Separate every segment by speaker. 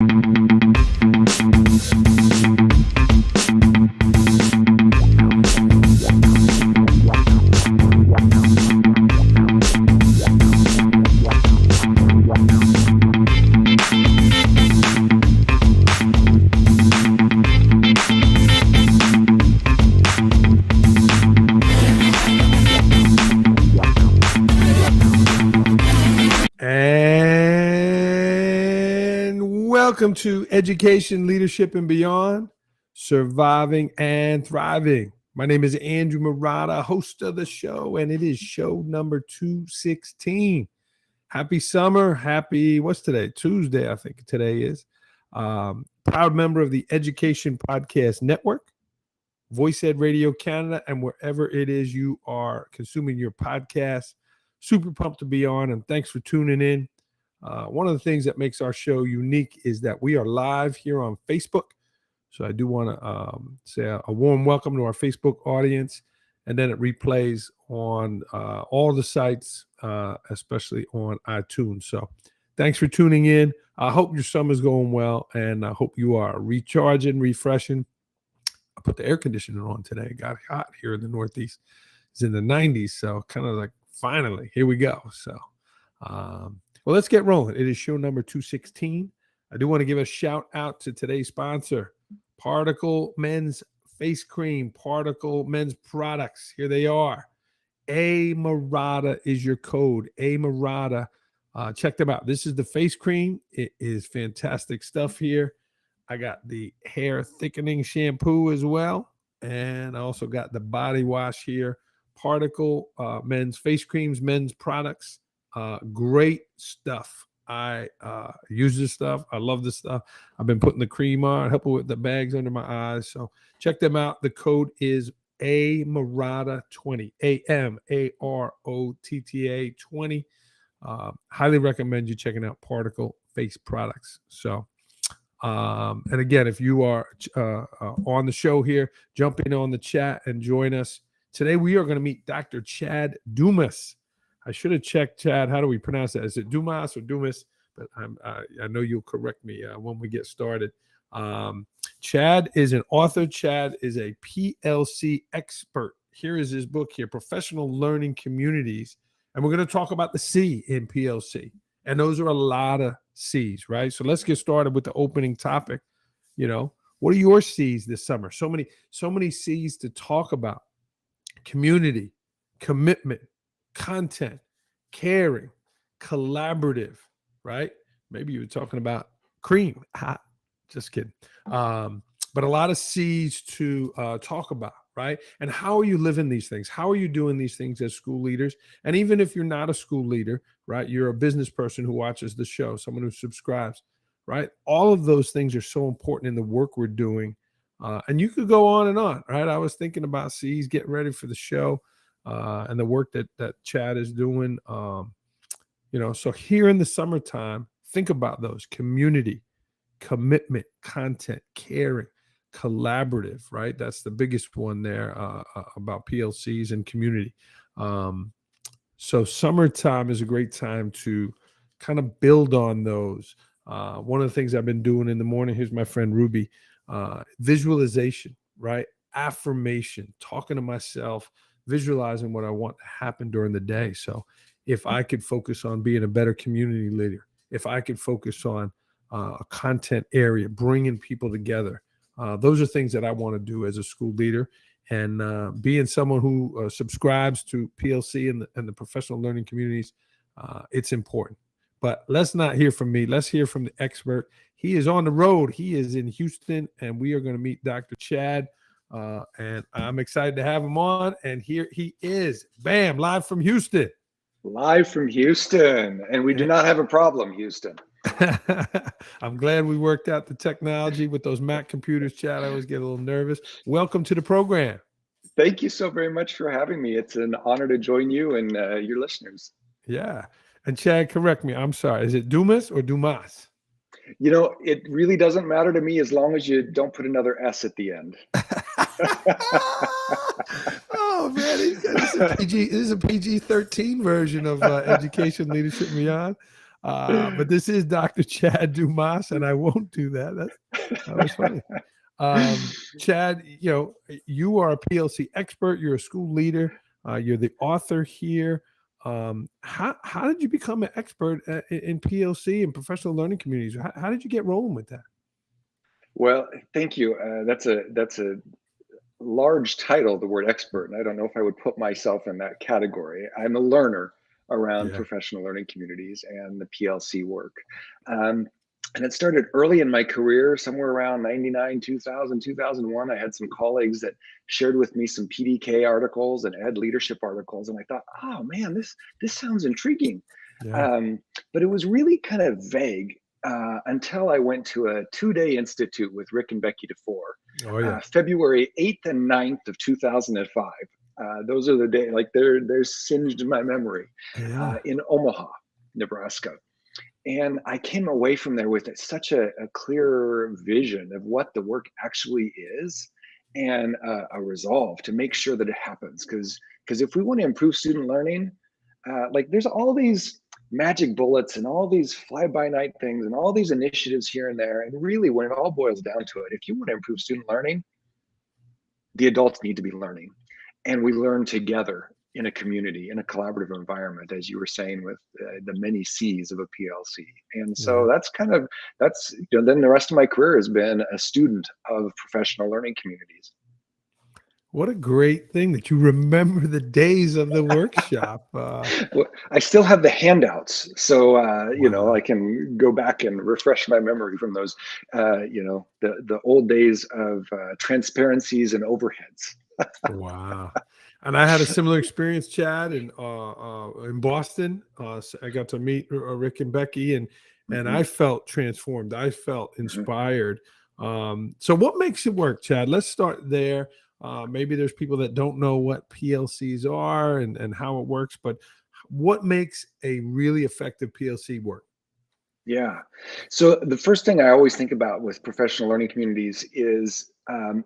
Speaker 1: Welcome to Education, Leadership, and Beyond, Surviving and Thriving. My name is Andrew Murata, host of the show, and it is show number 216. Happy summer. What's today? Tuesday, I think today is. Proud member of the Education Podcast Network, Voice Ed Radio Canada, and wherever it is you are consuming your podcast. Super pumped to be on, and thanks for tuning in. One of the things that makes our show unique is that we are live here on Facebook. So I do want to say a warm welcome to our Facebook audience. And then it replays on all the sites, especially on iTunes. So thanks for tuning in. I hope your summer's going well, and I hope you are recharging, refreshing. I put the air conditioner on today. It got hot here in the Northeast. It's in the 90s. So kind of like, finally, here we go. So, well, let's get rolling. It is show number 216. I do want to give a shout out to today's sponsor, Particle Men's Face Cream, Particle Men's Products. Here they are. A Murata is your code. A Murata. Check them out. This is the face cream. It is fantastic stuff here. I got the hair thickening shampoo as well. And I also got the body wash here. Particle Men's Face Creams, Men's Products. Great stuff. I use this stuff. I love this stuff. I've been putting the cream on, helping with the bags under my eyes. So check them out. The code is AMAROTTA20. AMAROTTA 20. Highly recommend you checking out Particle Face Products. So, and again, if you are on the show here, jump in on the chat and join us. Today we are going to meet Dr. Chad Dumas. I should have checked, Chad. How do we pronounce that? Is it Dumas or Dumas? But I know you'll correct me when we get started. Chad is an author. Chad is a PLC expert. Here is his book here, Professional Learning Communities. And we're going to talk about the C in PLC. And those are a lot of C's, right? So let's get started with the opening topic. You know, what are your C's this summer? So many C's to talk about. Community, commitment, content, caring, collaborative, right? Maybe you were talking about cream. Just kidding. But a lot of C's to talk about, right? And how are you living these things? How are you doing these things as school leaders? And even if you're not a school leader, right? You're a business person who watches the show, someone who subscribes, right? All of those things are so important in the work we're doing. And you could go on and on, right? I was thinking about C's, getting ready for the show. And the work that Chad is doing, so here in the summertime, think about those: community, commitment, content, caring, collaborative, right? That's the biggest one there about PLCs and community. So summertime is a great time to kind of build on those. One of the things I've been doing in the morning, here's my friend Ruby, visualization, right? Affirmation, talking to myself, visualizing what I want to happen during the day. So if I could focus on being a better community leader, if I could focus on a content area, bringing people together, those are things that I want to do as a school leader. And being someone who subscribes to PLC and the professional learning communities, it's important. But let's not hear from me. Let's hear from the expert. He is on the road. He is in Houston, and we are going to meet Dr. Chad. And I'm excited to have him on. And here he is. Bam, live from Houston.
Speaker 2: Live from Houston. And we do not have a problem, Houston.
Speaker 1: I'm glad we worked out the technology with those Mac computers, Chad. I always get a little nervous. Welcome to the program.
Speaker 2: Thank you so very much for having me. It's an honor to join you and your listeners.
Speaker 1: Yeah. And Chad, correct me. I'm sorry. Is it Dumas or Dumas?
Speaker 2: You know, it really doesn't matter to me as long as you don't put another S at the end.
Speaker 1: Oh, man. This is a PG-13 version of Education, Leadership, and Beyond. But this is Dr. Chad Dumas, and I won't do that. That was funny. Chad, you are a PLC expert. You're a school leader. You're the author here. How did you become an expert in PLC and professional learning communities? How did you get rolling with that?
Speaker 2: Well, thank you. That's a large title, the word expert, and I don't know if I would put myself in that category. I'm a learner around
Speaker 1: Yeah.
Speaker 2: professional learning communities and the PLC work. Um, and it started early in my career, somewhere around 99, 2000, 2001. I had some colleagues that shared with me some PDK articles and ed leadership articles. And I thought, oh man, this sounds intriguing.
Speaker 1: Yeah.
Speaker 2: Um, but it was really kind of vague until I went to a 2-day institute with Rick and Becky DeFore,
Speaker 1: Oh yeah.
Speaker 2: February 8th and 9th of 2005. Those are the days, like they're singed in my memory,
Speaker 1: Yeah.
Speaker 2: in Omaha, Nebraska. And I came away from there with such a clear vision of what the work actually is, and a resolve to make sure that it happens. Because if we want to improve student learning, like there's all these magic bullets and all these fly by night things and all these initiatives here and there. And really, when it all boils down to it, if you want to improve student learning, the adults need to be learning, and we learn together in a community, in a collaborative environment, as you were saying, with the many C's of a PLC. And so
Speaker 1: Yeah.
Speaker 2: that's then the rest of my career has been a student of professional learning communities.
Speaker 1: What a great thing that you remember the days of the workshop.
Speaker 2: Well, I still have the handouts, so I
Speaker 1: Wow.
Speaker 2: can go back and refresh my memory from those, the old days of transparencies and overheads.
Speaker 1: Wow. And I had a similar experience, Chad, in Boston. So I got to meet Rick and Becky, and
Speaker 2: Mhm,
Speaker 1: I felt transformed. I felt
Speaker 2: mhm.
Speaker 1: inspired. So what makes it work, Chad? Let's start there. Maybe there's people that don't know what PLCs are and how it works, but what makes a really effective PLC work?
Speaker 2: Yeah. So the first thing I always think about with professional learning communities is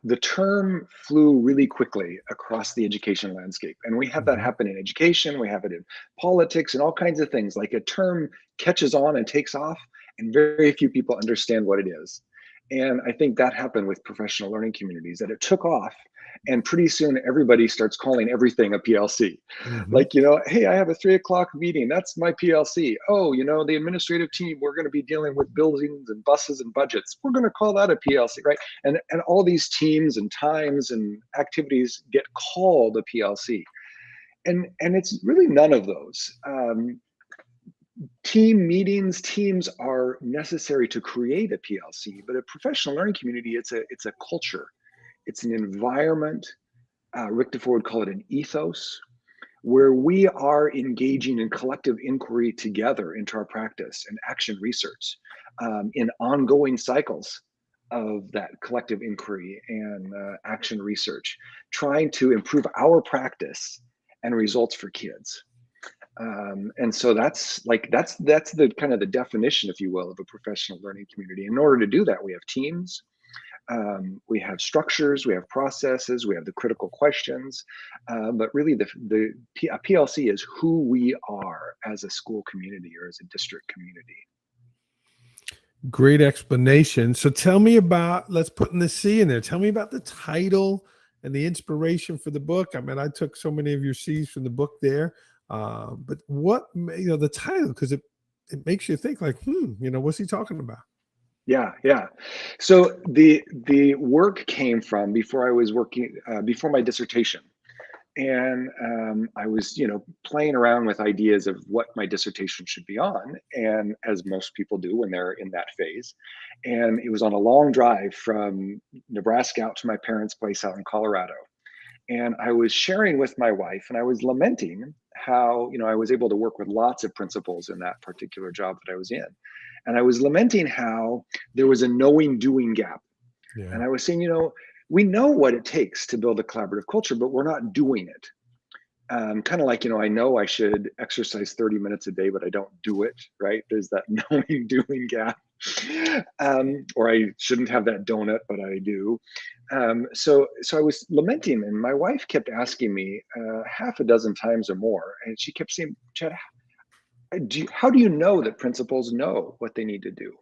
Speaker 2: the term flew really quickly across the education landscape. And we have that
Speaker 1: Mhm.
Speaker 2: happen in education, we have it in politics, and all kinds of things. Like a term catches on and takes off, and very few people understand what it is. And I think that happened with professional learning communities, that it took off. And pretty soon, everybody starts calling everything a PLC.
Speaker 1: Mhm.
Speaker 2: Like, hey, I have a 3 o'clock meeting. That's my PLC. Oh, the administrative team, we're going to be dealing with buildings and buses and budgets. We're going to call that a PLC, right? And all these teams and times and activities get called a PLC. And it's really none of those. Teams are necessary to create a PLC, but a professional learning community, it's a culture, it's an environment. Rick DeFore would call it an ethos, where we are engaging in collective inquiry together into our practice and action research, in ongoing cycles of that collective inquiry and action research, trying to improve our practice and results for kids. And so that's the kind of the definition, if you will, of a professional learning community. In order to do that, we have teams, we have structures, we have processes, we have the critical questions, but really a PLC is who we are as a school community or as a district community.
Speaker 1: Great explanation. So tell me about, let's put in the C in there. Tell me about the title and the inspiration for the book. I mean, I took so many of your C's from the book there. But the title, because it makes you think like, what's he talking about?
Speaker 2: Yeah, yeah. So the work came from before I was working, before my dissertation. And I was, playing around with ideas of what my dissertation should be on, and as most people do when they're in that phase. And it was on a long drive from Nebraska out to my parents' place out in Colorado. And I was sharing with my wife, and I was lamenting how, I was able to work with lots of principals in that particular job that I was in. And I was lamenting how there was a knowing doing gap. And
Speaker 1: Yeah.
Speaker 2: I was saying, we know what it takes to build a collaborative culture, but we're not doing it. Kind of like, I know I should exercise 30 minutes a day, but I don't do it, right? There's that knowing doing gap. Or I shouldn't have that donut, but I do. So I was lamenting, and my wife kept asking me half a dozen times or more, and she kept saying, Chad, how do you know that principals know what they need to do?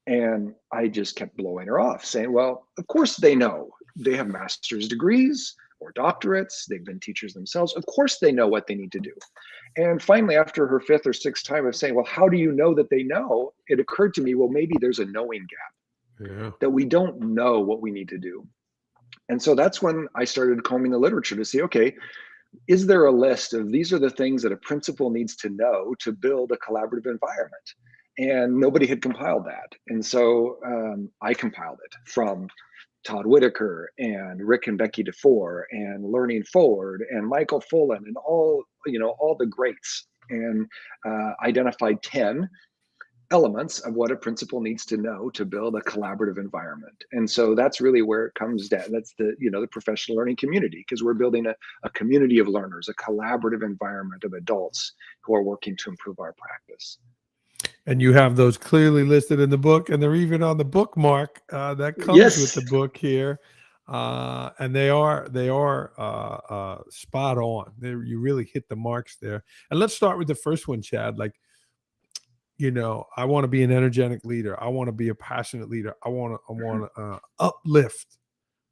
Speaker 2: And I just kept blowing her off, saying, well, of course they know. They have master's degrees or doctorates. They've been teachers themselves. Of course they know what they need to do. And finally, after her fifth or sixth time of saying, well, how do you know that they know? It occurred to me, well, maybe there's a knowing gap,
Speaker 1: Yeah.
Speaker 2: that we don't know what we need to do. And so that's when I started combing the literature to see, okay, is there a list of these are the things that a principal needs to know to build a collaborative environment? And nobody had compiled that. And so I compiled it from Todd Whittaker and Rick and Becky DeFore and Learning Forward and Michael Fullen and all the greats, and identified 10 elements of what a principal needs to know to build a collaborative environment. And so that's really where it comes down. That's the professional learning community, because we're building a community of learners, a collaborative environment of adults who are working to improve our practice.
Speaker 1: And you have those clearly listed in the book, and they're even on the bookmark that comes with the book here. And they are spot on. You really hit the marks there. And let's start with the first one, Chad. Like, I want to be an energetic leader. I want to be a passionate leader. I want to uplift.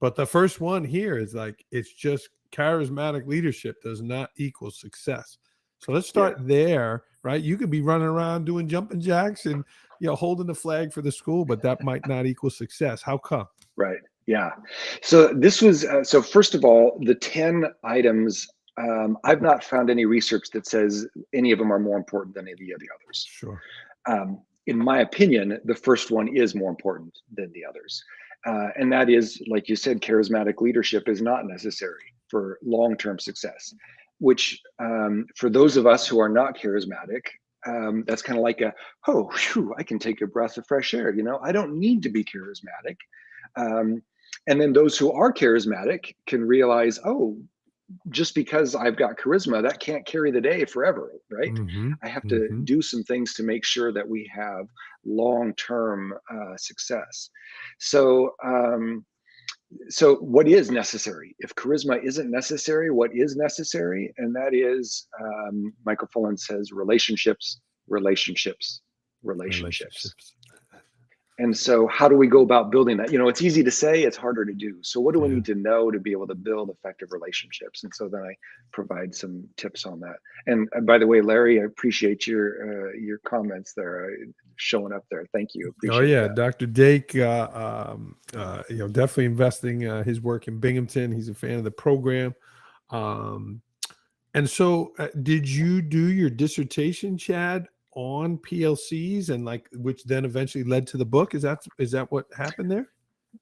Speaker 1: But the first one here is like, it's just charismatic leadership does not equal success. So let's start there, right? You could be running around doing jumping jacks and, holding the flag for the school, but that might not equal success. How come?
Speaker 2: Right. Yeah. So this was, so first of all, the 10 items, I've not found any research that says any of them are more important than any of the others.
Speaker 1: Sure.
Speaker 2: In my opinion, the first one is more important than the others. And that is, like you said, charismatic leadership is not necessary for long-term success, which for those of us who are not charismatic, that's kind of like I can take a breath of fresh air. I don't need to be charismatic. And then those who are charismatic can realize, just because I've got charisma, that can't carry the day forever, right?
Speaker 1: Mm-hmm.
Speaker 2: I have to do some things to make sure that we have long-term success. So what is necessary? If charisma isn't necessary, what is necessary? And that is, Michael Fullen says, relationships, relationships, relationships. And so how do we go about building that? It's easy to say, it's harder to do. So what do we need to know to be able to build effective relationships? And so then I provide some tips on that. And by the way, Larry, I appreciate your comments there, showing up there. Thank you. Appreciate that.
Speaker 1: Dr. Dake, definitely investing his work in Binghamton. He's a fan of the program. And so did you do your dissertation, Chad, on PLCs, and which then eventually led to the book? Is that what happened there?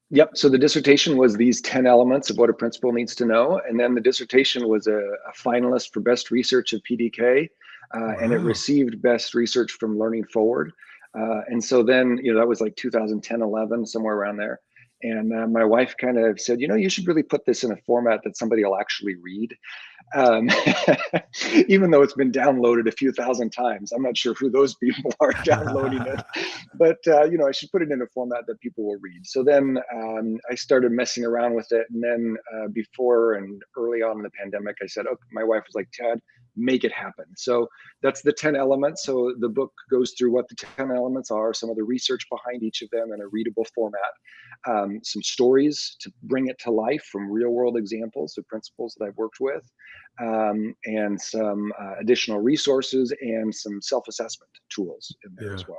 Speaker 2: Yep. So the dissertation was these 10 elements of what a principal needs to know. And then the dissertation was a finalist for best research at PDK, and it received best research from Learning Forward. And so then, that was like 2010, 11, somewhere around there. And my wife kind of said, you should really put this in a format that somebody will actually read. Even though it's been downloaded a few thousand times. I'm not sure who those people are downloading it, but I should put it in a format that people will read. So then I started messing around with it. And then before and early on in the pandemic, I said, my wife was like, Ted, make it happen. So that's the 10 elements. So the book goes through what the 10 elements are, some of the research behind each of them in a readable format, some stories to bring it to life from real world examples of principals that I've worked with, and some additional resources and some self-assessment tools in there as well.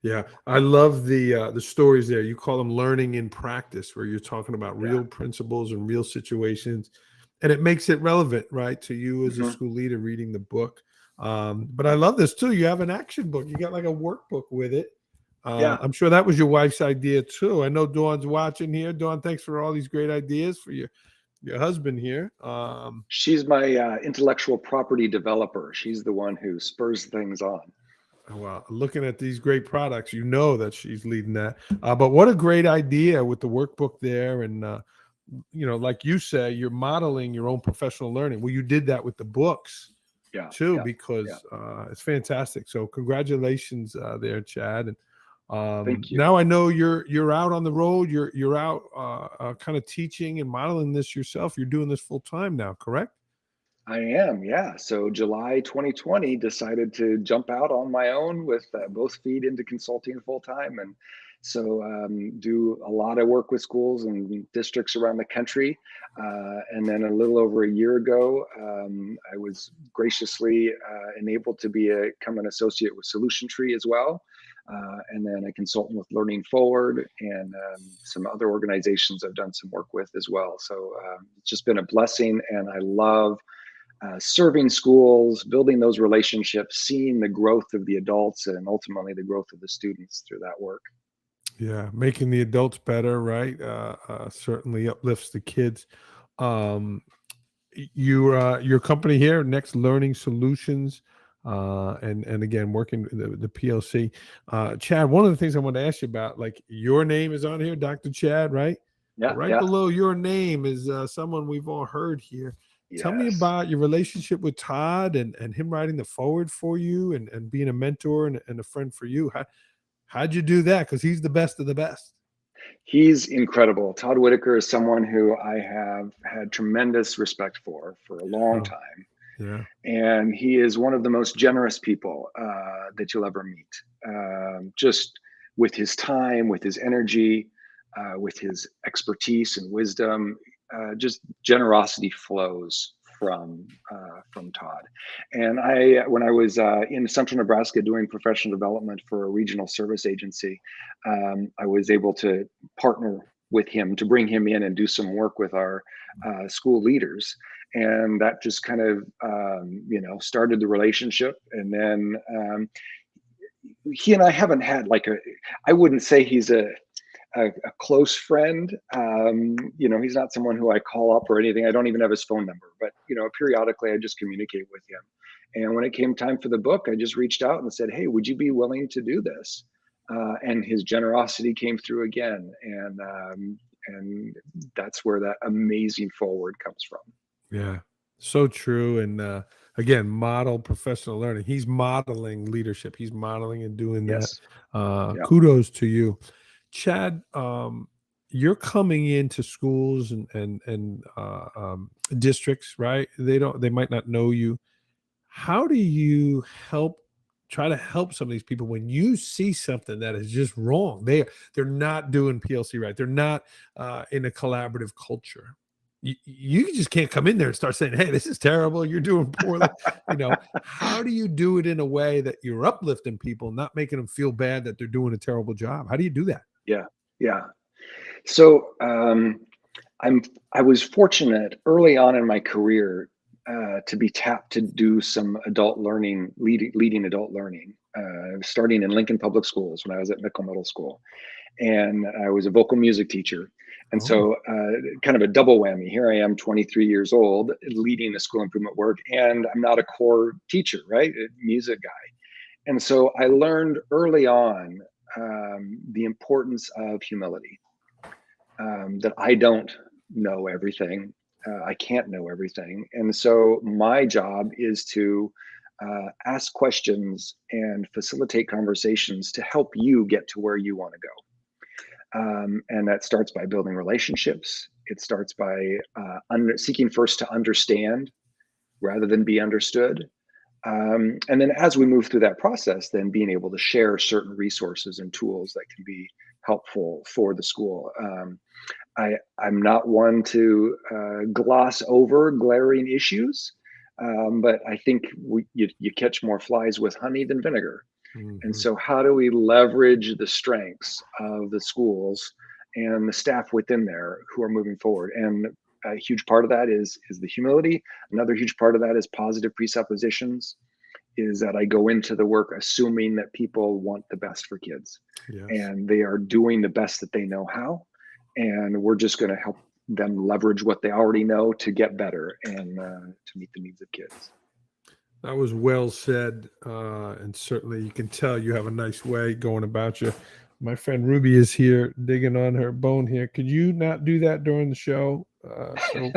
Speaker 1: Yeah, I love the stories there. You call them learning in practice, where you're talking about real principles and real situations, and it makes it relevant, right, to you as a school leader reading the book. But I love this too. You have an action book. You got like a workbook with it. I'm sure that was your wife's idea too. I know Dawn's watching here. Dawn, thanks for all these great ideas for your husband here.
Speaker 2: She's my intellectual property developer. She's the one who spurs things on.
Speaker 1: Well, looking at these great products, that she's leading that. But what a great idea with the workbook there. And, like you say, you're modeling your own professional learning. Well, you did that with the books too, because it's fantastic. So congratulations there, Chad. And
Speaker 2: thank you.
Speaker 1: Now I know you're out on the road. You're out kind of teaching and modeling this yourself. You're doing this full time now, correct?
Speaker 2: I am, yeah. So July 2020, decided to jump out on my own with both feet into consulting full time, and so do a lot of work with schools and districts around the country. And then a little over a year ago, I was graciously enabled to become an associate with Solution Tree as well. And then a consultant with Learning Forward and some other organizations I've done some work with as well. So it's just been a blessing, and I love serving schools, building those relationships, seeing the growth of the adults and ultimately the growth of the students through that work.
Speaker 1: Yeah, making the adults better, right? Certainly uplifts the kids. Um, your company here, Next Learning Solutions, and again working the PLC. Chad, one of the things I want to ask you about, like your name is on here, Dr. Chad, right? But
Speaker 2: Yeah,
Speaker 1: right
Speaker 2: yeah,
Speaker 1: below your name is someone we've all heard here. Tell me
Speaker 2: yes.
Speaker 1: about your relationship with Todd and him writing the forward for you and being a mentor and a friend for you. How'd you do that? Because he's the best of the best.
Speaker 2: He's incredible. Todd Whittaker is someone who I have had tremendous respect for a long
Speaker 1: Oh,
Speaker 2: time.
Speaker 1: yeah.
Speaker 2: And he is one of the most generous people that you'll ever meet. Just with his time, with his energy, with his expertise and wisdom, just generosity flows from Todd. And when I was in Central Nebraska doing professional development for a regional service agency, I was able to partner with him to bring him in and do some work with our school leaders, and that just kind of started the relationship. And then he and I haven't had like I wouldn't say he's a close friend. He's not someone who I call up or anything. I don't even have his phone number, but periodically I just communicate with him. And when it came time for the book, I just reached out and said, "Hey, would you be willing to do this?" And his generosity came through again, and that's where that amazing forward comes from.
Speaker 1: Yeah, so true. And again, model professional learning. He's modeling leadership. He's modeling and doing that.
Speaker 2: Yes. Yeah.
Speaker 1: Kudos to you, Chad. You're coming into schools and districts, right? They might not know you. How do you try to help some of these people when you see something that is just wrong? They're not doing PLC right. They're not in a collaborative culture. You just can't come in there and start saying, "Hey, this is terrible. You're doing poorly." How do you do it in a way that you're uplifting people, not making them feel bad that they're doing a terrible job? How do you do that?
Speaker 2: Yeah. Yeah. So I'm I was fortunate early on in my career to be tapped to do some adult learning, leading adult learning, starting in Lincoln Public Schools when I was at Mickle Middle School, and I was a vocal music teacher. And
Speaker 1: Oh,
Speaker 2: so, kind of a double whammy. Here I am, 23 years old, leading the school improvement work, and I'm not a core teacher, right? A music guy. And so I learned early on the importance of humility, that I don't know everything. I can't know everything. And so my job is to ask questions and facilitate conversations to help you get to where you want to go. And that starts by building relationships. It starts by seeking first to understand rather than be understood. And then as we move through that process, then being able to share certain resources and tools that can be helpful for the school. I'm not one to gloss over glaring issues, but I think you catch more flies with honey than vinegar. And
Speaker 1: mhm.
Speaker 2: so, how do we leverage the strengths of the schools and the staff within there who are moving forward? And a huge part of that is the humility. Another huge part of that is positive presuppositions. Is that I go into the work assuming that people want the best for kids,
Speaker 1: Yes.
Speaker 2: and they are doing the best that they know how, and we're just going to help them leverage what they already know to get better and to meet the needs of kids.
Speaker 1: That was well said, and certainly you can tell you have a nice way going about you. My friend Ruby is here digging on her bone here. Could you not do that during the show so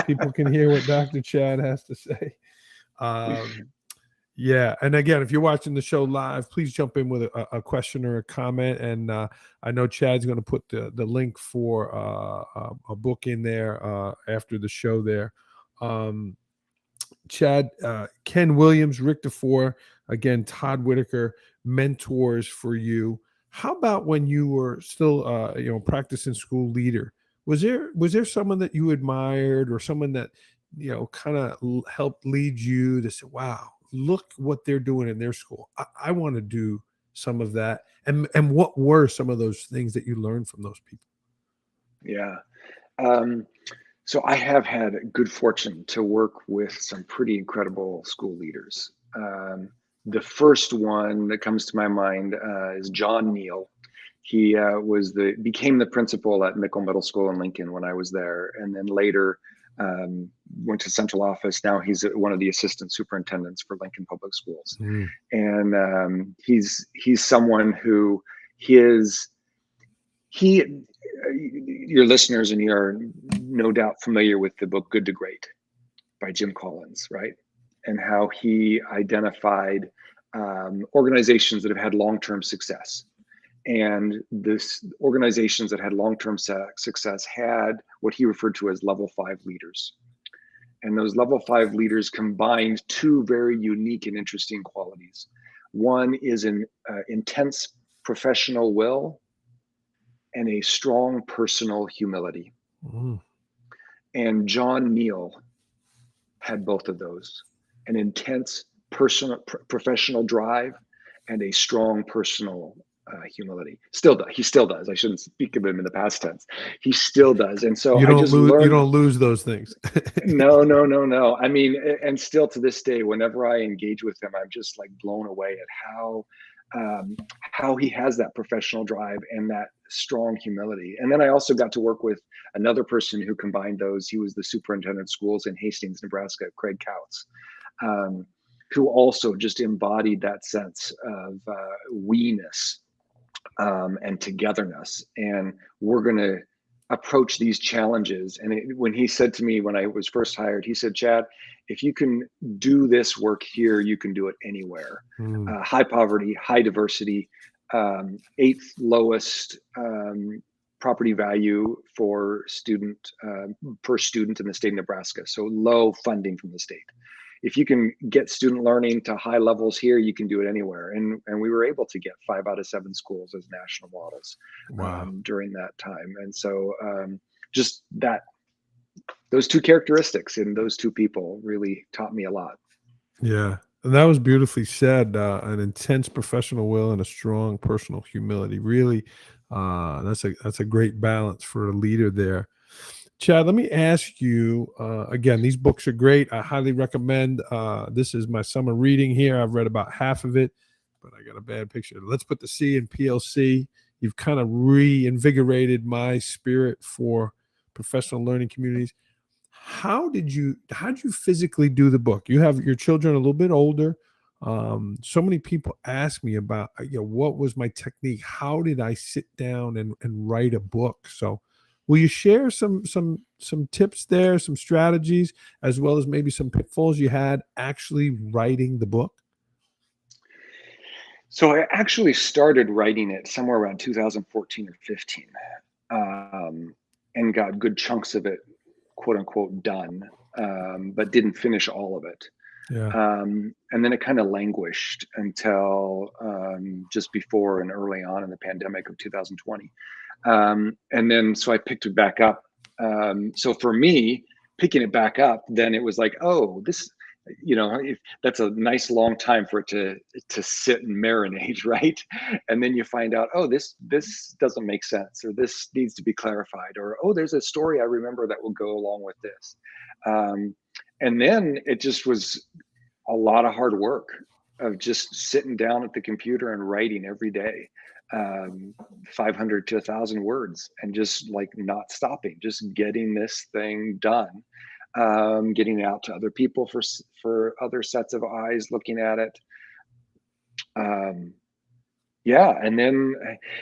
Speaker 1: people can hear what Dr. Chad has to say? Um, yeah, and again, if you're watching the show live, please jump in with a question or a comment. And I know Chad's going to put the link for a book in there after the show there. Um, Chad, Ken Williams, Rick DeFore, again, Todd Whittaker, mentors for you. How about when you were still, practicing school leader? Was there someone that you admired, or someone that kind of helped lead you to say, "Wow, look what they're doing in their school. I want to do some of that." And what were some of those things that you learned from those people?
Speaker 2: Yeah. Um, so I have had good fortune to work with some pretty incredible school leaders. The first one that comes to my mind is John Neal. He became the principal at Mickle Middle School in Lincoln when I was there, and then later um, went to central office. Now he's one of the assistant superintendents for Lincoln Public Schools,
Speaker 1: Mm,
Speaker 2: and he's someone who his he your listeners and you are no doubt familiar with the book Good to Great by Jim Collins, right? And how he identified organizations that have had long-term success. And this organizations that had long-term success had what he referred to as level 5 leaders. And those level 5 leaders combined two very unique and interesting qualities. One is an intense professional will and a strong personal humility.
Speaker 1: mm.
Speaker 2: And John Neal had both of those, an intense personal professional drive and a strong personal humility. He still does. I shouldn't speak of him in the past tense. He still does. And so I just
Speaker 1: You
Speaker 2: learned.
Speaker 1: don't lose those things.
Speaker 2: No, no, no, no. I mean, and still to this day, whenever I engage with him, I'm just like blown away at how he has that professional drive and that strong humility. And then I also got to work with another person who combined those. He was the superintendent of schools in Hastings, Nebraska, Craig Couts, who also just embodied that sense of we-ness and togetherness. And we're going to approach these challenges. And when he said to me when I was first hired, he said, Chad, if you can do this work here, you can do it anywhere.
Speaker 1: Mm,
Speaker 2: High poverty, high diversity, eighth lowest property value for student per student in the state of Nebraska. So low funding from the state. If you can get student learning to high levels here, you can do it anywhere. And we were able to get 5 out of 7 schools as national models
Speaker 1: wow.
Speaker 2: during that time. And so just those two characteristics in those two people really taught me a lot.
Speaker 1: Yeah. And that was beautifully said. An intense professional will and a strong personal humility. Really, that's a great balance for a leader there. Chad, let me ask you again, these books are great. I highly recommend. This is my summer reading here. I've read about half of it, but I got a bad picture. Let's Put the C in PLC. You've kind of reinvigorated my spirit for professional learning communities. How did you physically do the book? You have your children a little bit older. So many people ask me about, what was my technique? How did I sit down and write a book? So will you share some tips there, some strategies, as well as maybe some pitfalls you had actually writing the book?
Speaker 2: So I actually started writing it somewhere around 2014 or 15, and got good chunks of it, quote unquote, done, but didn't finish all of it.
Speaker 1: Yeah.
Speaker 2: And then it kind of languished until just before and early on in the pandemic of 2020. And then so I picked it back up. So for me, picking it back up, then it was like, oh, this, that's a nice long time for it to sit and marinate, right? And then you find out, oh, this doesn't make sense, or this needs to be clarified, or oh, there's a story I remember that will go along with this. And then it just was a lot of hard work of just sitting down at the computer and writing every day, 500 to 1,000 words, and just like not stopping, just getting this thing done, getting it out to other people for other sets of eyes looking at it. Yeah, and then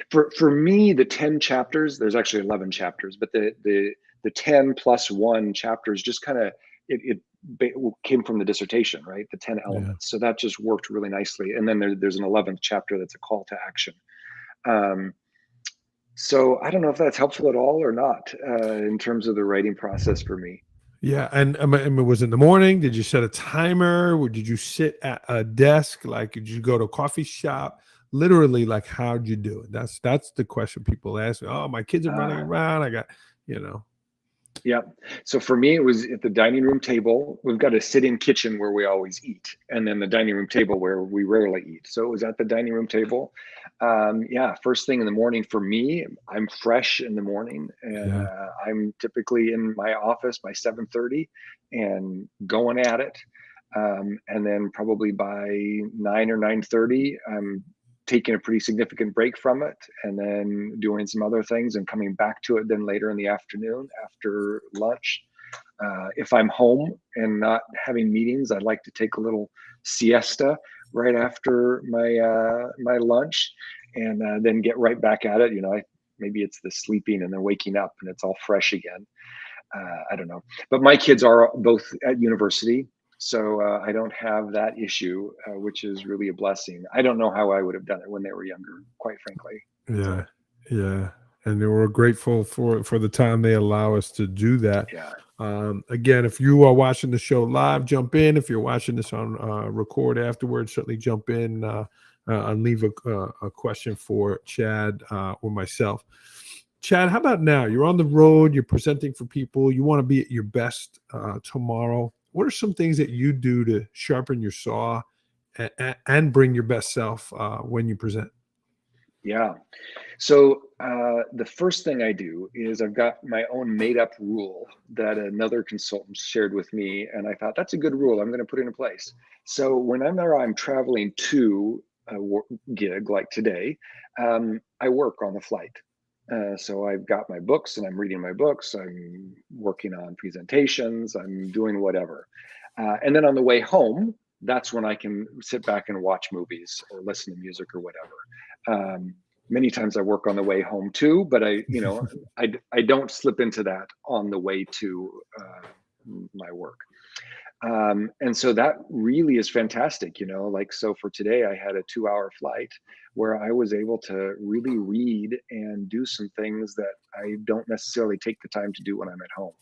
Speaker 2: for me, the 10 chapters, there's actually 11 chapters, but the 10 plus 1 chapters just kind of it came from the dissertation, right? The 10
Speaker 1: Yeah.
Speaker 2: elements. So that just worked really nicely. And then there's an 11th chapter that's a call to action. So I don't know if that's helpful at all or not in terms of the writing process for me.
Speaker 1: Yeah, and I mean, was it in the morning? Did you set a timer? Or did you sit at a desk? Like, did you go to a coffee shop? Literally, like, how'd you do it? That's the question people ask me. Oh, my kids are running
Speaker 2: Uh,
Speaker 1: around. I got, you know,
Speaker 2: Yeah. So for me, it was at the dining room table. We've got a sit-in kitchen where we always eat, and then the dining room table where we rarely eat. So it was at the dining room table. Yeah, first thing in the morning for me, I'm fresh in the morning, and
Speaker 1: yeah,
Speaker 2: I'm typically in my office by 7:30 and going at it. And then probably by 9 or 9:30, I'm taking a pretty significant break from it and then doing some other things and coming back to it then later in the afternoon after lunch. If I'm home and not having meetings, I'd like to take a little siesta right after my lunch, and then get right back at it. Maybe it's the sleeping and then waking up and it's all fresh again. I don't know. But my kids are both at university, so I don't have that issue, which is really a blessing. I don't know how I would have done it when they were younger, quite frankly.
Speaker 1: yeah,
Speaker 2: So
Speaker 1: yeah. And we're grateful for the time they allow us to do that.
Speaker 2: yeah,
Speaker 1: Again, if you are watching the show live, jump in. If you're watching this on record afterwards, certainly jump in and leave a question for Chad or myself. Chad, how about now? You're on the road, you're presenting for people, you want to be at your best tomorrow. What are some things that you do to sharpen your saw and bring your best self when you present?
Speaker 2: yeah. So the first thing I do is I've got my own made up rule that another consultant shared with me, and I thought that's a good rule. I'm going to put it in place. So whenever I'm traveling to a gig like today, I work on the flight. So I've got my books and I'm reading my books. I'm working on presentations. I'm doing whatever. And then on the way home, that's when I can sit back and watch movies or listen to music or whatever. Many times I work on the way home too, but I don't slip into that on the way to my work. And so that really is fantastic. Like, so for today, I had a 2-hour flight where I was able to really read and do some things that I don't necessarily take the time to do when I'm at home.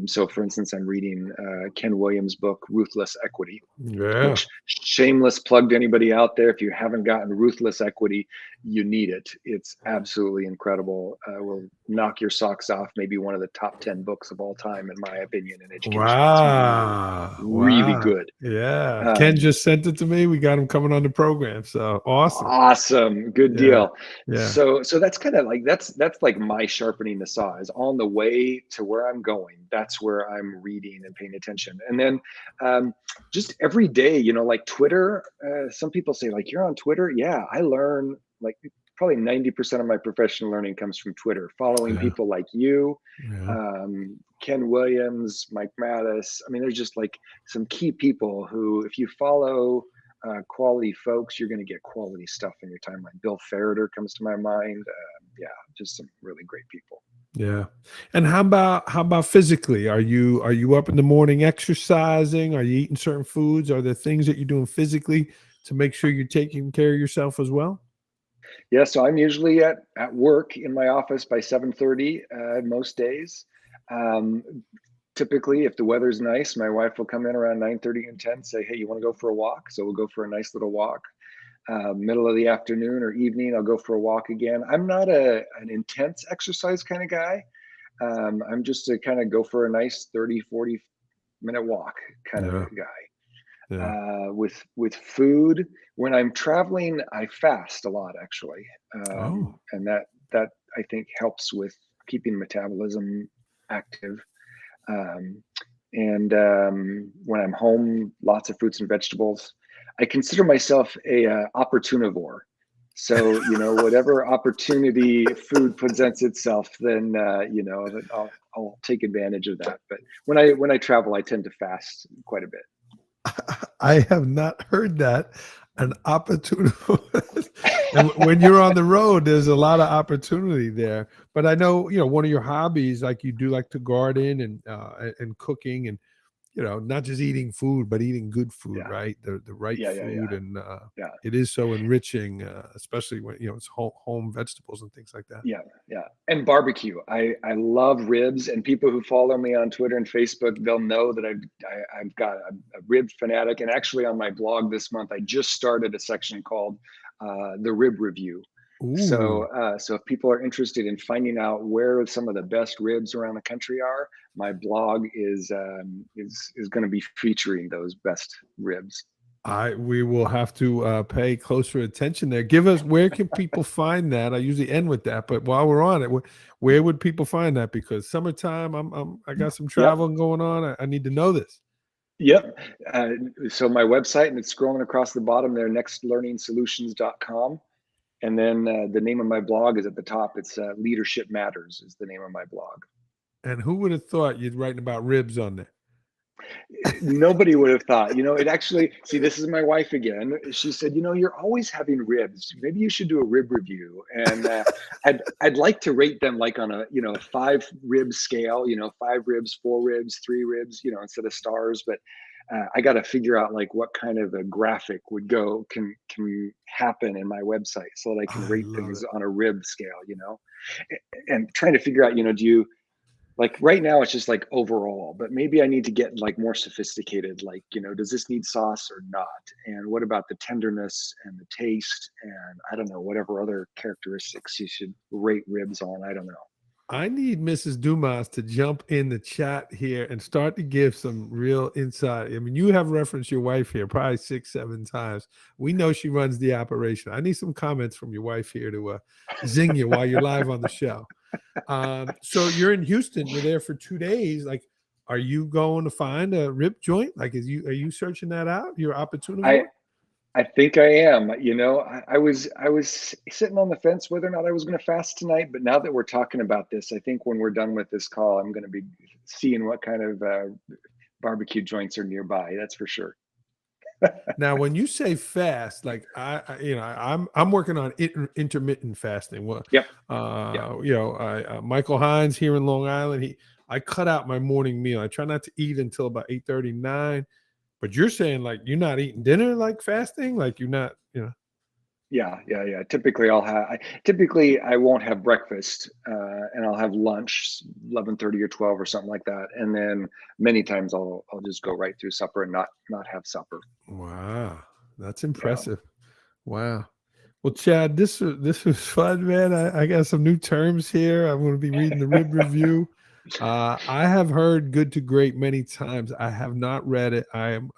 Speaker 2: So for instance, I'm reading Ken Williams' book, Ruthless Equity,
Speaker 1: Yeah.
Speaker 2: which, shameless plug to anybody out there. If you haven't gotten Ruthless Equity, you need it. It's absolutely incredible. Will knock your socks off. Maybe one of the top 10 books of all time, in my opinion, in education. It's really,
Speaker 1: Wow.
Speaker 2: really
Speaker 1: Wow.
Speaker 2: good.
Speaker 1: Yeah. Ken
Speaker 2: Um,
Speaker 1: just sent it to me. We got him coming on the program. So awesome.
Speaker 2: Awesome, good
Speaker 1: Yeah.
Speaker 2: deal.
Speaker 1: Yeah.
Speaker 2: So that's kind of like that's like my sharpening the saw is on the way to where I'm going. That's where I'm reading and paying attention. And then just every day, like Twitter. Some people say like you're on Twitter. Yeah, I learn like probably 90% of my professional learning comes from Twitter. Following
Speaker 1: Yeah.
Speaker 2: people like you,
Speaker 1: Yeah.
Speaker 2: Ken Williams, Mike Mattis. I mean, there's just like some key people who, if you follow quality folks, you're going to get quality stuff in your timeline. Bill Ferreter comes to my mind. Yeah, just some really great people.
Speaker 1: Yeah. And how about physically? Are you up in the morning exercising? Are you eating certain foods? Are there things that you're doing physically to make sure you're taking care of yourself as well?
Speaker 2: Yeah, so I'm usually at work in my office by 7:30 most days. Um, Typically, if the weather's nice, my wife will come in around 9:30 and 10, say, "Hey, you want to go for a walk?" So we'll go for a nice little walk. Middle of the afternoon or evening, I'll go for a walk again. I'm not an intense exercise kind of guy. I'm just to kind of go for a nice 30, 40-minute walk kind of
Speaker 1: Yeah.
Speaker 2: guy.
Speaker 1: Yeah.
Speaker 2: With food, when I'm traveling, I fast a lot actually,
Speaker 1: Oh.
Speaker 2: and that I think helps with keeping metabolism active. Um, and when I'm home, lots of fruits and vegetables. I consider myself a opportunivore. So whatever opportunity food presents itself, then that I'll take advantage of that. But when I travel, I tend to fast quite a bit.
Speaker 1: I have not heard that. An opportunity. And when you're on the road, there's a lot of opportunity there. But I know, one of your hobbies, like you do like to garden and cooking. And not just eating food, but eating good food,
Speaker 2: Yeah.
Speaker 1: right? The right
Speaker 2: Yeah. Yeah.
Speaker 1: food,
Speaker 2: Yeah.
Speaker 1: and
Speaker 2: Yeah.
Speaker 1: it is so enriching, especially when it's home vegetables and things like that.
Speaker 2: Yeah, yeah, and barbecue. I love ribs, and people who follow me on Twitter and Facebook, they'll know that I've got a rib fanatic. And actually, on my blog this month, I just started a section called the Rib Review.
Speaker 1: Ooh,
Speaker 2: So if people are interested in finding out where some of the best ribs around the country are, my blog is going to be featuring those best ribs.
Speaker 1: we will have to pay closer attention there. Give us, where can people find that? I usually end with that, but while we're on it, where would people find that? Because summertime, I got some
Speaker 2: Yep.
Speaker 1: travel going on. I need to know this.
Speaker 2: Yep. So my website, and it's scrolling across the bottom there, nextlearningsolutions.com. And then the name of my blog is at the top. It's Leadership Matters is the name of my blog.
Speaker 1: And who would have thought you'd writing about ribs on there?
Speaker 2: Nobody would have thought, it actually, see, this is my wife again. She said, you're always having ribs. Maybe you should do a rib review. And I'd like to rate them like on a, 5 rib scale, 5 ribs, 4 ribs, 3 ribs, instead of stars. But I got to figure out like what kind of a graphic can happen in my website so that I can
Speaker 1: I
Speaker 2: rate
Speaker 1: love
Speaker 2: things
Speaker 1: it.
Speaker 2: on a rib scale, and trying to figure out, do you, like right now it's just like overall, but maybe I need to get like more sophisticated, like, does this need sauce or not? And what about the tenderness and the taste? And I don't know, whatever other characteristics you should rate ribs on. I don't know.
Speaker 1: I need Mrs. Dumas to jump in the chat here and start to give some real insight. I mean, you have referenced your wife here probably 6, 7 times. We know she runs the operation. I need some comments from your wife here to zing you while you're live on the show. So you're in Houston. You're there for 2 days. Like, are you going to find a rib joint? Like, are you searching that out? Your opportunity?
Speaker 2: I think I am. I was sitting on the fence whether or not I was going to fast tonight, but now that we're talking about this, I think when we're done with this call, I'm going to be seeing what kind of barbecue joints are nearby. That's for sure.
Speaker 1: Now, when you say fast, like I'm working on intermittent fasting. Well,
Speaker 2: Yep. Yep.
Speaker 1: Michael Hines here in Long Island, I cut out my morning meal. I try not to eat until about 8:39. But you're saying like you're not eating dinner, like fasting, like you're not,
Speaker 2: Yeah. Typically, I won't have breakfast, and I'll have lunch 11:30 or 12 or something like that, and then many times I'll just go right through supper and not have supper.
Speaker 1: Wow, that's
Speaker 2: Yeah.
Speaker 1: impressive. Wow. Well, Chad, this was fun, man. I got some new terms here. I'm going to be reading the rib review. I have heard "good to great" many times. I have not read it. I'm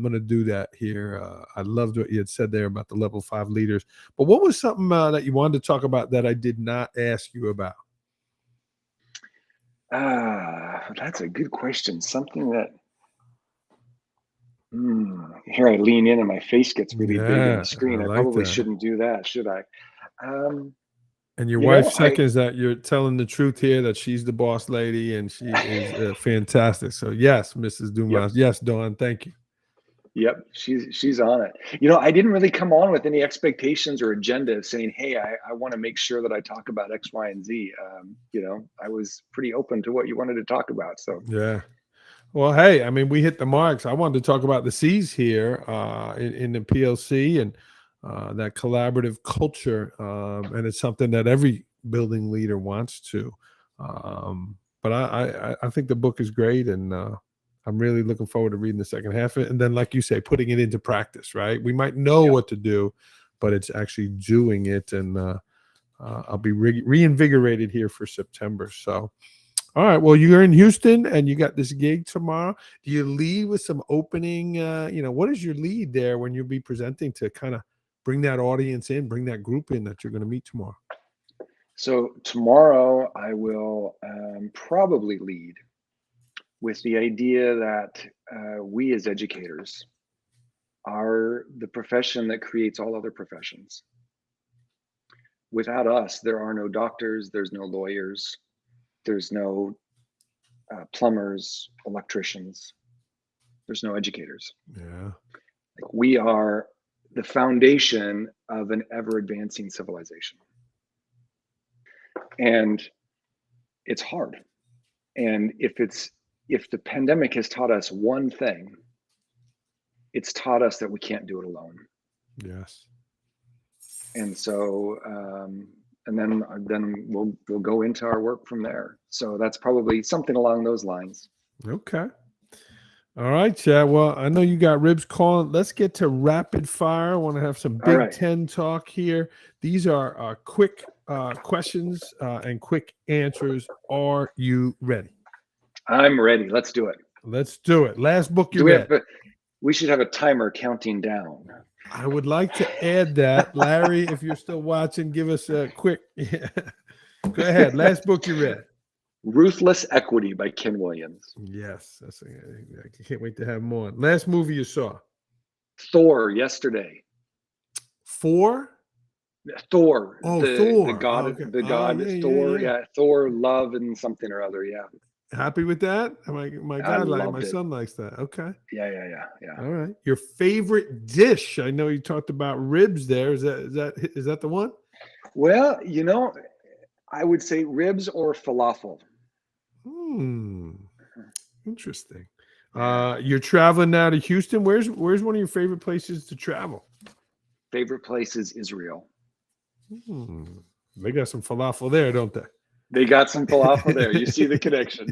Speaker 1: going to do that here. I loved what you had said there about the level 5 leaders. But what was something that you wanted to talk about that I did not ask you about?
Speaker 2: That's a good question. Something that here I lean in and my face gets really big in the
Speaker 1: Yeah, I
Speaker 2: screen. I
Speaker 1: like
Speaker 2: probably
Speaker 1: that.
Speaker 2: shouldn't do that, should I? Um,
Speaker 1: And your
Speaker 2: you
Speaker 1: wife
Speaker 2: know, I
Speaker 1: seconds that you're telling the truth here, that she's the boss lady and she is fantastic. So yes, Mrs.
Speaker 2: Yep.
Speaker 1: Dumas. Yes, Dawn. Thank you.
Speaker 2: Yep, she's on it. I didn't really come on with any expectations or agenda of saying, "Hey, I want to make sure that I talk about X, Y, and Z." I was pretty open to what you wanted to talk about. So
Speaker 1: Yeah. Well, hey, I mean, we hit the marks. I wanted to talk about the C's here in the PLC and that collaborative culture, and it's something that every building leader wants to. But I think the book is great, and I'm really looking forward to reading the second half of it. And then, like you say, putting it into practice. Right? We might know
Speaker 2: yeah,
Speaker 1: what to do, but it's actually doing it, and I'll be reinvigorated here for September. So. All right. Well, you're in Houston and you got this gig tomorrow. Do you lead with some opening? What is your lead there when you'll be presenting to kind of bring that audience in, bring that group in that you're going to meet tomorrow?
Speaker 2: So tomorrow I will probably lead with the idea that we as educators are the profession that creates all other professions. Without us, there are no doctors, there's no lawyers, there's no plumbers, electricians, there's no educators.
Speaker 1: Yeah.
Speaker 2: Like we are the foundation of an ever advancing civilization. And it's hard. And if it's if the pandemic has taught us one thing, it's taught us that we can't do it alone.
Speaker 1: Yes.
Speaker 2: And so, and then we'll go into our work from there. So that's probably something along those lines.
Speaker 1: Okay. All right, Chad. Well, I know you got ribs calling. Let's get to rapid fire. I want to have some
Speaker 2: All
Speaker 1: Big
Speaker 2: right.
Speaker 1: Ten talk here. These are quick questions and quick answers. Are you ready?
Speaker 2: I'm ready. Let's do it.
Speaker 1: Let's do it. Last book you
Speaker 2: Do we
Speaker 1: read.
Speaker 2: we should have a timer counting down.
Speaker 1: I would like to add that. Larry, if you're still watching, give us a quick. Go ahead. Last book you read.
Speaker 2: Ruthless Equity by Ken Williams.
Speaker 1: Yes. I can't wait to have him on. Last movie you saw?
Speaker 2: Thor, yesterday.
Speaker 1: Thor?
Speaker 2: Thor.
Speaker 1: Oh,
Speaker 2: the
Speaker 1: Thor.
Speaker 2: god,
Speaker 1: Oh, okay.
Speaker 2: the god
Speaker 1: yeah,
Speaker 2: Thor.
Speaker 1: yeah.
Speaker 2: Yeah, Thor, love and something or other. Yeah.
Speaker 1: Happy with that? My
Speaker 2: I
Speaker 1: God, my
Speaker 2: loved it.
Speaker 1: son likes that. Okay.
Speaker 2: Yeah.
Speaker 1: All right. Your favorite dish? I know you talked about ribs there. Is that the one?
Speaker 2: Well, I would say ribs or falafel.
Speaker 1: Interesting. You're traveling now to Houston. Where's one of your favorite places to travel?
Speaker 2: Favorite place is Israel.
Speaker 1: They got some falafel there, don't they?
Speaker 2: They got some falafel there. You see the connection.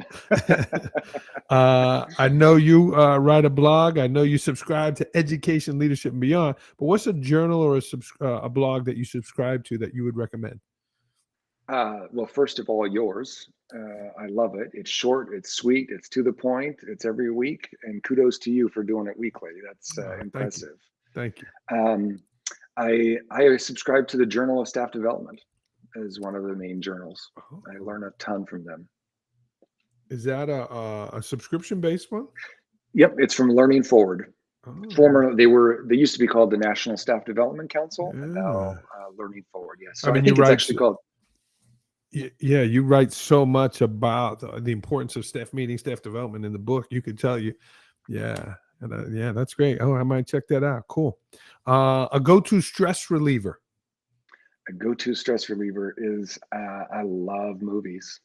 Speaker 1: I know you write a blog. I know you subscribe to Education, Leadership, and Beyond. But what's a journal or a blog that you subscribe to that you would recommend?
Speaker 2: Well, first of all, yours. I love it. It's short. It's sweet. It's to the point. It's every week. And kudos to you for doing it weekly. That's impressive.
Speaker 1: Thank you.
Speaker 2: I subscribe to the Journal of Staff Development as one of the main journals. I learn a ton from them.
Speaker 1: Is that a subscription-based one?
Speaker 2: Yep, it's from Learning Forward. They used to be called the National Staff Development Council, and now Learning Forward. Yes, so I think it's actually called.
Speaker 1: Yeah, you write so much about the importance of staff meeting, staff development in the book. You could tell you, that's great. Oh, I might check that out. Cool. A go-to stress reliever.
Speaker 2: A go-to stress reliever is I love movies.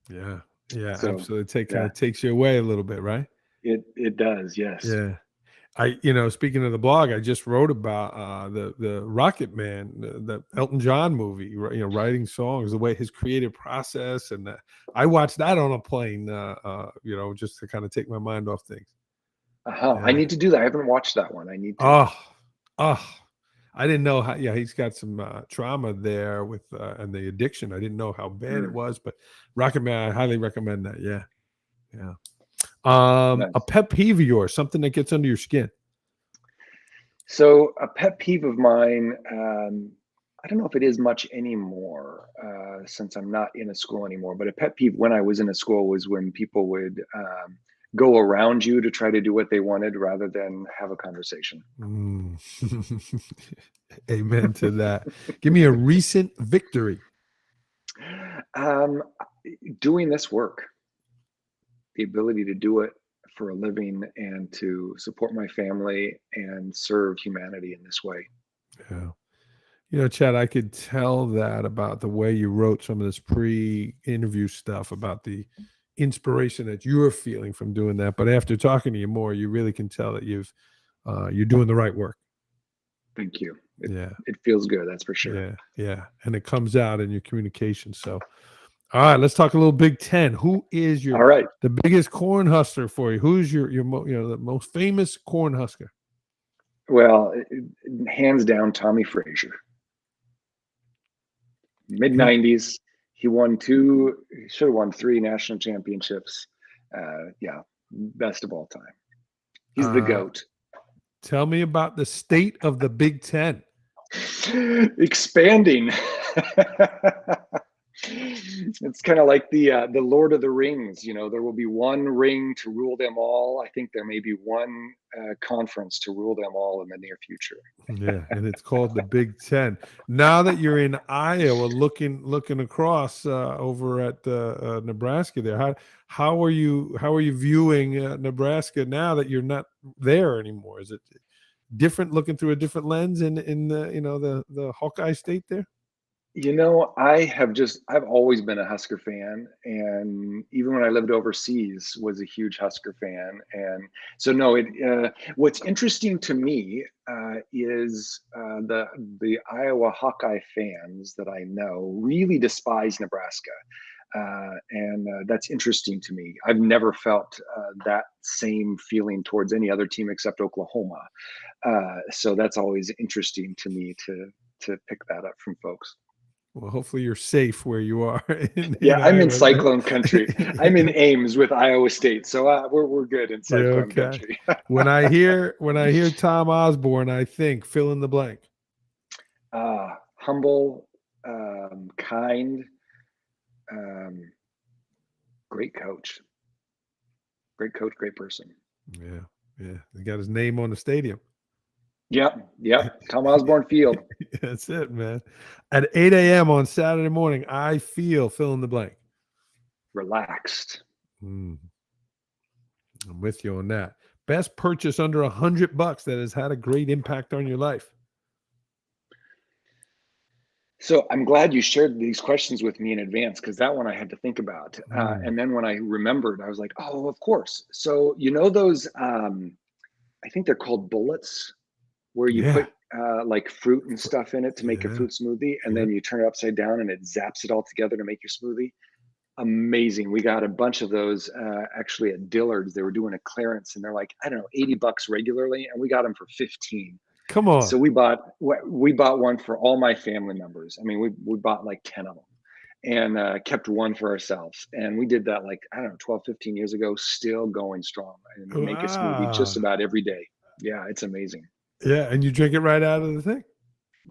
Speaker 1: Yeah, so, absolutely. It takes you away a little bit, right?
Speaker 2: It does, yes.
Speaker 1: Yeah. Speaking of the blog, I just wrote about the Rocket Man, the Elton John movie. Writing songs, the way his creative process, and I watched that on a plane. Just to kind of take my mind off things.
Speaker 2: Yeah. I need to do that. I haven't watched that one. I need to.
Speaker 1: I didn't know how. Yeah, he's got some trauma there with and the addiction. I didn't know how bad it was, but Rocket Man, I highly recommend that. Yeah. Nice. A pet peeve of yours, something that gets under your skin.
Speaker 2: So a pet peeve of mine, I don't know if it is much anymore since I'm not in a school anymore, but a pet peeve when I was in a school was when people would go around you to try to do what they wanted rather than have a conversation.
Speaker 1: Amen to that. Give me a recent victory.
Speaker 2: Doing this work. The ability to do it for a living and to support my family and serve humanity in this way.
Speaker 1: Yeah. Chad, I could tell that about the way you wrote some of this pre-interview stuff about the inspiration that you're feeling from doing that. But after talking to you more, you really can tell that you're doing the right work.
Speaker 2: Thank you. It feels good. That's for sure.
Speaker 1: Yeah. And it comes out in your communication. So, all right, let's talk a little Big Ten. Who is the biggest corn hustler for you? Who's your the most famous corn husker?
Speaker 2: Well, hands down, Tommy Frazier. Mid-90s, he should have won 3 national championships. Best of all time. He's the GOAT.
Speaker 1: Tell me about the state of the Big Ten.
Speaker 2: Expanding. It's kind of like the Lord of the Rings. There will be one ring to rule them all. I think there may be one conference to rule them all in the near future.
Speaker 1: Yeah, and it's called the Big Ten. Now that you're in Iowa, looking across over at Nebraska, there, how are you viewing Nebraska now that you're not there anymore? Is it different, looking through a different lens in the the Hawkeye State there?
Speaker 2: I've always been a Husker fan, and even when I lived overseas, was a huge Husker fan. And so, no, what's interesting to me is the Iowa Hawkeye fans that I know really despise Nebraska, and that's interesting to me. I've never felt that same feeling towards any other team except Oklahoma. So that's always interesting to me to pick that up from folks.
Speaker 1: Well, hopefully you're safe where you are in
Speaker 2: Yeah, I'm in
Speaker 1: Iowa.
Speaker 2: cyclone country. I'm in Ames with Iowa State, so we're good in
Speaker 1: Yeah,
Speaker 2: cyclone
Speaker 1: okay.
Speaker 2: country.
Speaker 1: When I hear Tom Osborne, I think fill in the blank.
Speaker 2: Humble, kind, um, great coach, great person.
Speaker 1: Yeah, yeah. He got his name on the stadium.
Speaker 2: Yep. Tom Osborne Field.
Speaker 1: That's it, man. At 8 a.m. on Saturday morning, I feel fill in the blank.
Speaker 2: Relaxed.
Speaker 1: Mm, I'm with you on that. Best purchase under $100 that has had a great impact on your life.
Speaker 2: So I'm glad you shared these questions with me in advance because that one I had to think about.
Speaker 1: Mm,
Speaker 2: And then when I remembered, I was like, oh, of course. So those, I think they're called bullets, where you
Speaker 1: yeah,
Speaker 2: put like fruit and stuff in it to make a
Speaker 1: yeah,
Speaker 2: fruit smoothie, and
Speaker 1: yeah.
Speaker 2: then you turn it upside down and it zaps it all together to make your smoothie. Amazing. We got a bunch of those actually at Dillard's. They were doing a clearance, and they're like, I don't know, $80 regularly, and we got them for 15.
Speaker 1: Come on.
Speaker 2: So we bought one for all my family members. I mean, we bought like 10 of them and kept one for ourselves. And we did that like, I don't know, 12, 15 years ago, still going strong, and make a smoothie
Speaker 1: Wow.
Speaker 2: just about every day. Yeah, it's amazing.
Speaker 1: Yeah, and you drink it right out of the thing.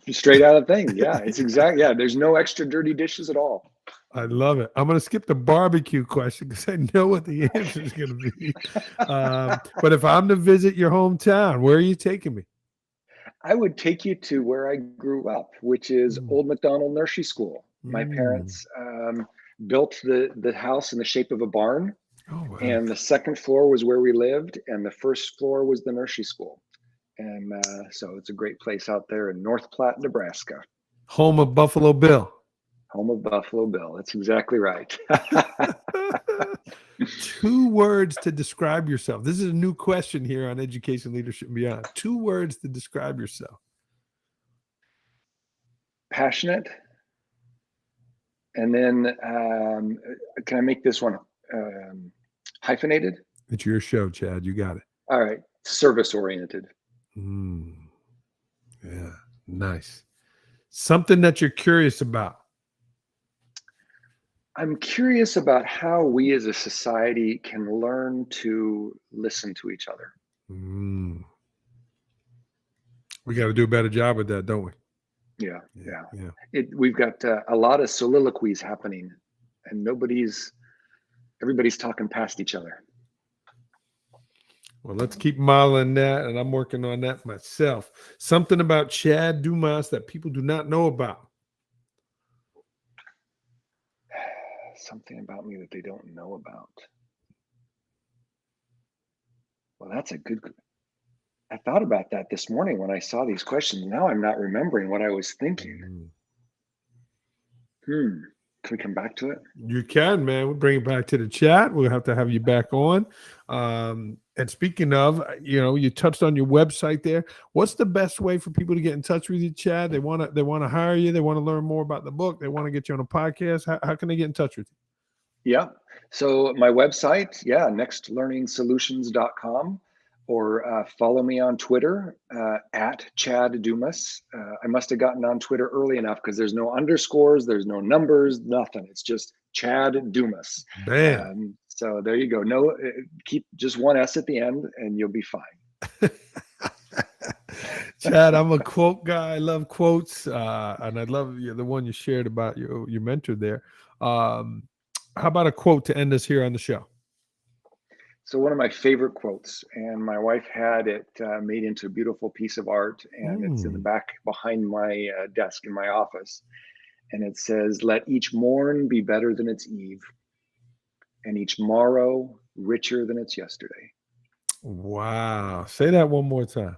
Speaker 2: Straight out of the thing. Yeah, it's exact. Yeah, there's no extra dirty dishes at all.
Speaker 1: I love it. I'm going to skip the barbecue question because I know what the answer is going to be. But if I'm to visit your hometown, where are you taking me?
Speaker 2: I would take you to where I grew up, which is
Speaker 1: Mm,
Speaker 2: Old McDonald Nursery School. My
Speaker 1: mm.
Speaker 2: parents built the house in the shape of a barn,
Speaker 1: Oh, wow.
Speaker 2: and the second floor was where we lived, and the first floor was the nursery school. And so it's a great place out there in North Platte, Nebraska,
Speaker 1: Home of Buffalo Bill.
Speaker 2: home of Buffalo Bill. That's exactly right.
Speaker 1: 2 words to describe yourself. This is a new question here on Education, Leadership, and Beyond. 2 words to describe yourself.
Speaker 2: Passionate. And then can I make this one hyphenated?
Speaker 1: It's your show, Chad. You got it.
Speaker 2: All right. Service oriented.
Speaker 1: Mm, yeah, nice. Something that you're curious about.
Speaker 2: I'm curious about how we as a society can learn to listen to each other.
Speaker 1: Mm. We got to do a better job with that, don't we?
Speaker 2: Yeah.
Speaker 1: Yeah.
Speaker 2: We've got a lot of soliloquies happening, and everybody's talking past each other.
Speaker 1: Well, let's keep modeling that, and I'm working on that myself. Something about Chad Dumas that people do not know about.
Speaker 2: Something about me that they don't know about. Well, that's a good. I thought about that this morning when I saw these questions. Now I'm not remembering what I was thinking.
Speaker 1: Mm.
Speaker 2: Can we come back to it?
Speaker 1: You can, man. We'll bring it back to the chat. We'll have to have you back on. And speaking of, you touched on your website there. What's the best way for people to get in touch with you, Chad? They want to hire you. They want to learn more about the book. They want to get you on a podcast. How can they get in touch with you?
Speaker 2: Yeah. So my website, nextlearningsolutions.com, or follow me on Twitter at Chad Dumas. I must have gotten on Twitter early enough because there's no underscores, there's no numbers, nothing. It's just Chad Dumas.
Speaker 1: Bam.
Speaker 2: So there you go. No, keep just one S at the end, and you'll be fine.
Speaker 1: Chad, I'm a quote guy. I love quotes, and I love the one you shared about your mentor there. How about a quote to end us here on the show?
Speaker 2: So one of my favorite quotes, and my wife had it made into a beautiful piece of art, and it's in the back behind my desk in my office. And it says, "Let each morn be better than its eve, and each morrow richer than its yesterday."
Speaker 1: Wow. Say that one more time.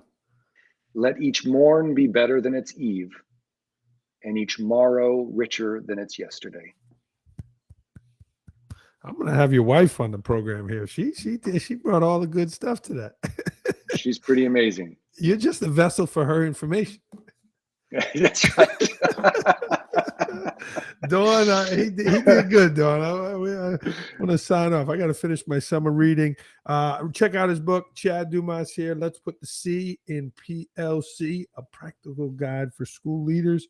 Speaker 2: Let each morn be better than its eve, and each morrow richer than its yesterday.
Speaker 1: I'm gonna have your wife on the program here. She brought all the good stuff to that.
Speaker 2: She's pretty amazing.
Speaker 1: You're just a vessel for her information.
Speaker 2: That's right.
Speaker 1: Dawn, he did good, Dawn. I want to sign off. I got to finish my summer reading. Check out his book, Chad Dumas here. Let's put the C in PLC, a practical guide for school leaders.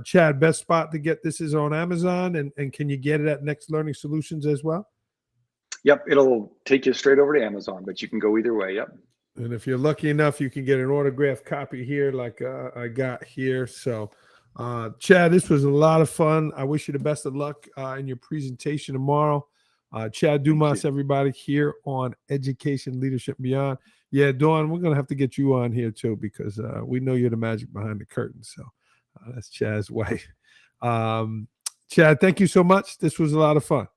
Speaker 1: Chad, best spot to get this is on Amazon, and can you get it at Next Learning Solutions as well?
Speaker 2: Yep, it'll take you straight over to Amazon, but you can go either way. Yep.
Speaker 1: And if you're lucky enough, you can get an autographed copy here like I got here. So, Chad, this was a lot of fun. I wish you the best of luck in your presentation tomorrow. Chad Dumas, everybody, here on Education, Leadership, Beyond. Yeah, Dawn, we're going to have to get you on here too, because we know you're the magic behind the curtain. So that's Chad's wife. Chad, thank you so much. This was a lot of fun.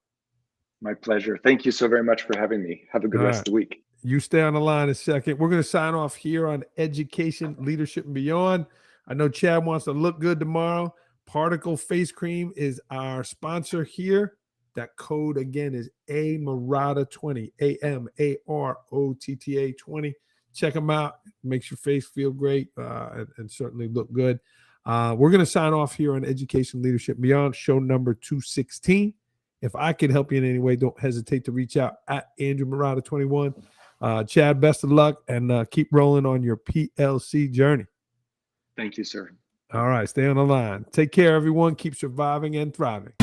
Speaker 2: My pleasure. Thank you so very much for having me. Have a good rest of the week.
Speaker 1: You stay on the line a second. We're going to sign off here on Education, Leadership, and Beyond. I know Chad wants to look good tomorrow. Particle Face Cream is our sponsor here. That code again is AMAROTTA20, AMAROTTA 20. Check them out. Makes your face feel great and certainly look good. We're going to sign off here on Education, Leadership, Beyond, show number 216. If I can help you in any way, don't hesitate to reach out at Andrew Marotta 21. Chad, best of luck, and keep rolling on your PLC journey.
Speaker 2: Thank you, sir.
Speaker 1: All right, stay on the line. Take care, everyone. Keep surviving and thriving.